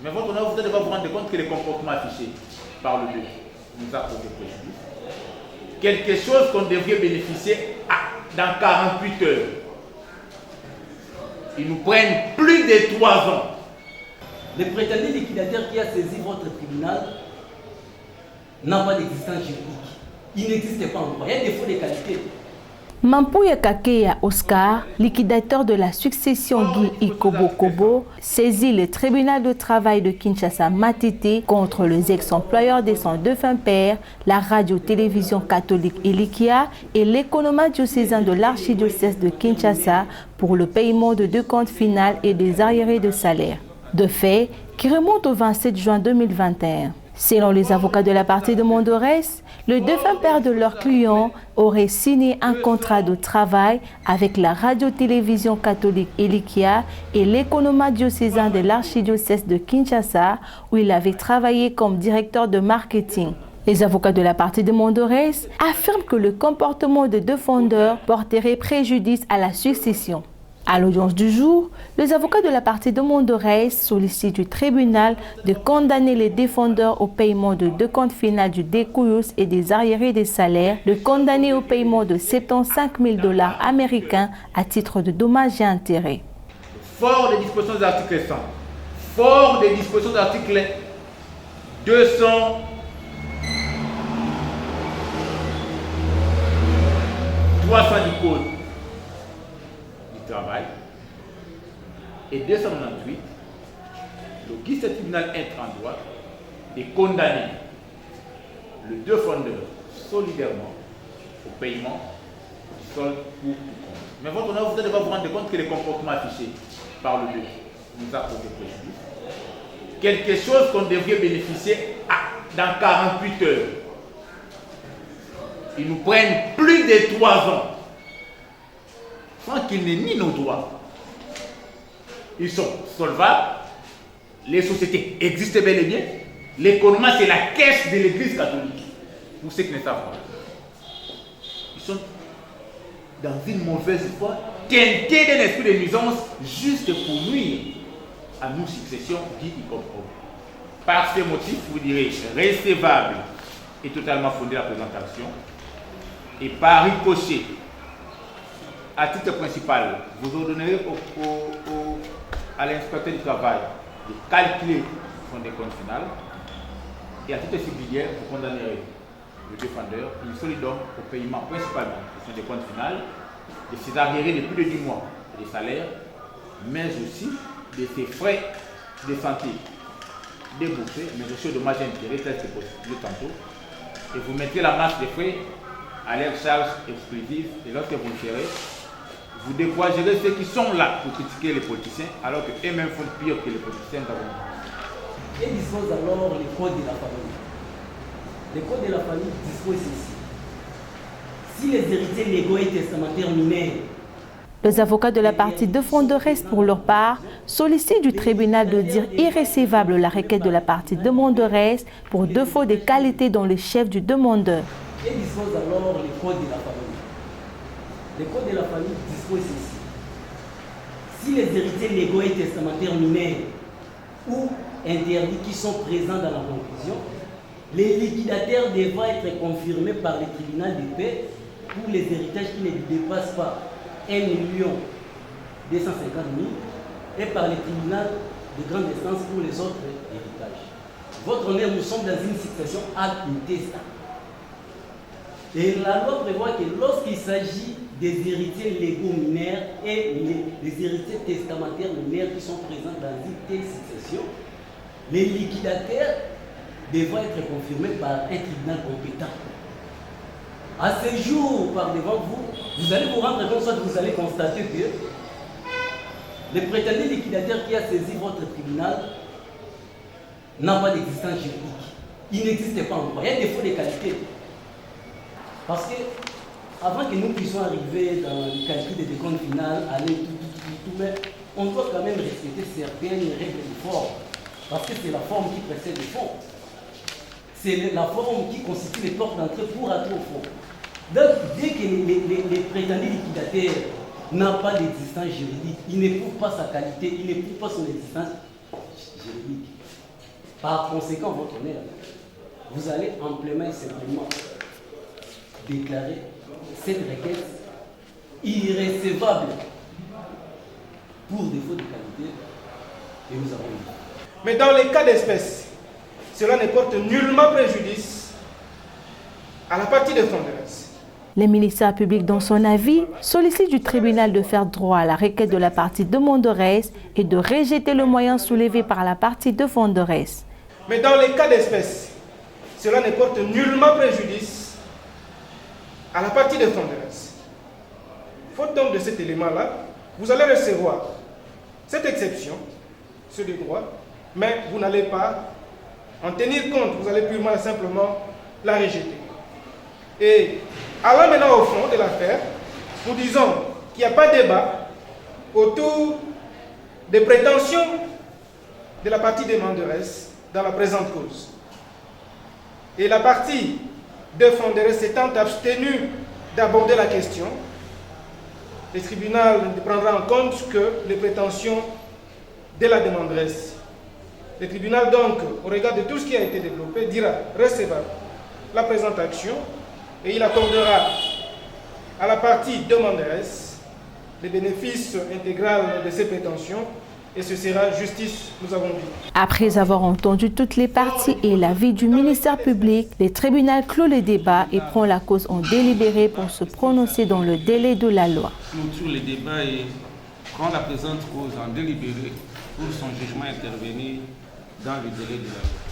Mais votre honneur, vous devez vous rendre compte que les comportements affichés par le juge nous a posé préjudice. Quelque chose qu'on devrait bénéficier dans 48 heures. Ils nous prennent plus de 3 ans. Le prétendu liquidateur qui a saisi votre tribunal n'a pas d'existence juridique. Il n'existe pas en droit. Il y a des défauts de qualité. Mampouya Kakeya Oscar, liquidateur de la succession Guy Ikobo-Kobo, saisit le tribunal de travail de Kinshasa Matete contre les ex-employeurs de son défunt père, la radio-télévision catholique Elikia et l'économat diocésain de l'archidiocèse de Kinshasa pour le paiement de 2 comptes finales et des arriérés de salaire. De fait, qui remonte au 27 juin 2021. Selon les avocats de la partie de Mondorès, le défunt père de leur client aurait signé un contrat de travail avec la radio-télévision catholique Elikia et l'économat diocésain de l'archidiocèse de Kinshasa, où il avait travaillé comme directeur de marketing. Les avocats de la partie de Mondorès affirment que le comportement des défendeurs porterait préjudice à la succession. À l'audience du jour, les avocats de la partie de Mondorès sollicitent du tribunal de condamner les défendeurs au paiement de 2 comptes finales du découlus et des arriérés des salaires, de condamner au paiement de 75 000 $ américains à titre de dommages et intérêts. Fort des dispositions de l'article 100, fort des dispositions de l'article 200, 300 du code travail et 298, le tribunal entre en droit de condamner le défendeur solidairement au paiement du solde pour tout compte. Mais votre honneur, vous devez vous rendre compte que les comportements affichés par le juge nous a posé préjudice. Quelque chose qu'on devrait bénéficier dans 48 heures. Ils nous prennent plus de 3 ans. Sans qu'ils n'aient ni nos droits. Ils sont solvables, les sociétés existent bel et bien, l'économie c'est la caisse de l'église catholique, pour ceux qui ne savent pas. Ils sont dans une mauvaise foi, teintés d'un esprit de nuisance, juste pour nuire à nos successions, dit Ikobo. Par ces motifs, vous direz recevable et totalement fondée la présentation, et par ricochet, à titre principal, vous ordonnerez à l'inspecteur du travail de calculer son décompte final et à titre subsidiaire, vous condamnerez le défendeur in solidum au paiement principalement de son décompte final, de ses arriérés de plus de 10 mois et des salaires, mais aussi de ses frais de santé déboursés, mais aussi au dommage intérêt tel que possible tantôt, et vous mettez la masse des frais à leur charge exclusive et lorsque vous le ferez, vous découragerez ceux qui sont là pour critiquer les politiciens alors qu'eux-mêmes font pire que les politiciens d'avant. Et dispose alors le code de la famille. Le code de la famille dispose ici. Si les héritiers légaux et testamentaires mineurs. Les avocats de la partie défenderesse, pour leur part, sollicitent du tribunal de dire irrécevable la requête de la partie demanderesse pour défaut de qualité dans le chef du demandeur. Et dispose alors le code de la famille. Le code de la famille dispose ici. Si les héritiers légaux et testamentaires mineurs ou interdits qui sont présents dans la conclusion, les liquidataires devront être confirmés par le tribunal de paix pour les héritages qui ne dépassent pas 1 250 000 et par le tribunal de grande instance pour les autres héritages. Votre honneur, nous sommes dans une situation ad intestin. Et la loi prévoit que lorsqu'il s'agit des héritiers légaux mineurs et les héritiers testamentaires mineurs qui sont présents dans une telle succession, les liquidataires devront être confirmés par un tribunal compétent. À ce jour, par devant vous, vous allez vous rendre compte, soit vous allez constater que le prétendu liquidateur qui a saisi votre tribunal n'a pas d'existence juridique. Il n'existe pas en droit. Il y a des défauts de qualité. Parce que, avant que nous puissions arriver dans le calcul des décomptes finales, aller tout, mais on doit quand même respecter certaines règles de forme. Parce que c'est la forme qui précède le fond. C'est la forme qui constitue les portes d'entrée pour attrer au fond. Donc, dès que les prétendus liquidateurs n'ont pas d'existence juridique, il ne prouve pas sa qualité, il ne prouve pas son existence juridique. Par conséquent, votre honneur, vous allez amplement et simplement déclarer cette requête irrécevable pour défaut de qualité et nous avons dit. Mais dans les cas d'espèce, cela ne porte nullement préjudice à la partie défenderesse. Le ministère public, dans son avis, sollicite du tribunal de faire droit à la requête de la partie demanderesse et de rejeter le moyen soulevé par la partie défenderesse. Mais dans les cas d'espèce, cela ne porte nullement préjudice à la partie défenderesse. Faute donc de cet élément-là, vous allez recevoir cette exception sur les droits, mais vous n'allez pas en tenir compte, vous allez purement et simplement la rejeter. Et allant maintenant au fond de l'affaire, nous disons qu'il n'y a pas de débat autour des prétentions de la partie demanderesse dans la présente cause. Et la partie défenderesse s'étant abstenue d'aborder la question, le tribunal prendra en compte que les prétentions de la demanderesse. Le tribunal donc, au regard de tout ce qui a été développé, dira recevable la présente action et il accordera à la partie demanderesse les bénéfices intégral de ses prétentions et ce sera justice, nous avons dit. Après avoir entendu toutes les parties et l'avis du ministère public, le tribunal clôt le débat et prend la cause en délibéré pour se prononcer dans le délai de la loi. Clôture le débat et prend la présente cause en délibéré pour son jugement intervenir dans le délai de la loi.